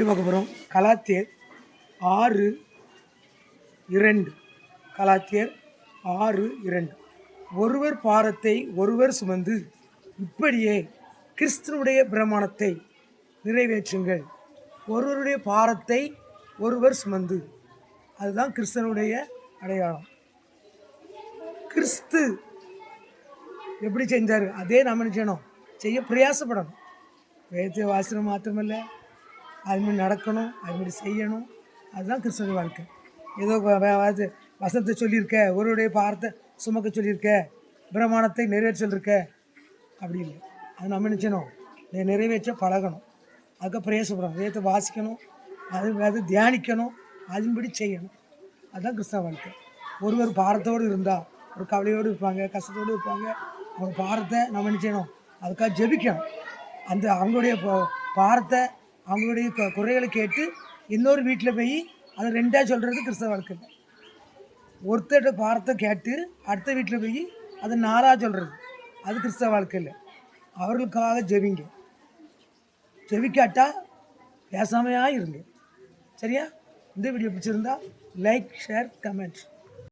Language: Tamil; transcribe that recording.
பார்க்க போகிறோம். கலாத்தியர் 6:2. கலாத்தியர் 6:2. ஒருவர் பாரத்தை ஒருவர் சுமந்து இப்படியே கிறிஸ்துவனுடைய பிரமாணத்தை நிறைவேற்றுங்கள். ஒருவருடைய பாரத்தை ஒருவர் சுமந்து, அதுதான் கிறிஸ்தனுடைய அடையாளம். கிறிஸ்து எப்படி செஞ்சார் அதே நம்ம செய்யணும், செய்ய பிரயாசப்படணும். வேதத்தை வாசனம் மாத்திரமில்லை, அதுமாதிரி நடக்கணும், அதுமாதிரி செய்யணும். அதுதான் கிறிஸ்தவ வாழ்க்கை. ஏதோ வசனத்தை சொல்லியிருக்க, ஒருவருடைய பாரத்தை சுமக்க சொல்லியிருக்க, பிரமாணத்தை நிறைவேற்ற சொல்லியிருக்க, அப்படி இல்லை. அது நம்ம நினைச்சணும், நிறைவேற்ற பழகணும், அதுக்கு பிரயாசப்படணும், வேதத்தை வாசிக்கணும், அது தியானிக்கணும், அதன்படி செய்யணும். அதுதான் கிறிஸ்தவ வாழ்க்கை. ஒருவர் பாரத்தோடு இருந்தால், ஒரு கவலையோடு இருப்பாங்க, கஷ்டத்தோடு இருப்பாங்க. அவங்க பாரத்தை நம்ம நினைச்சணும், அதுக்காக ஜெபிக்கணும். அந்த அவங்களுடைய பாரத்தை, அவங்களுடைய குறைகளை கேட்டு இன்னொரு வீட்டில் போய் அதை ரெண்டாக சொல்கிறது கிறிஸ்தவ வாழ்க்கை. ஒருத்தர் பாரத்தை கேட்டு அடுத்த வீட்டில் போய் அதை 4ஆக சொல்கிறது, அது கிறிஸ்தவ வாழ்க்கை இல்லை. அவர்களுக்காக ஜெபிங்க. ஜெபிக்காட்டா பேசாமையாக இருங்க. சரியா? இந்த வீடியோ பிடிச்சிருந்தா லைக், ஷேர், கமெண்ட்.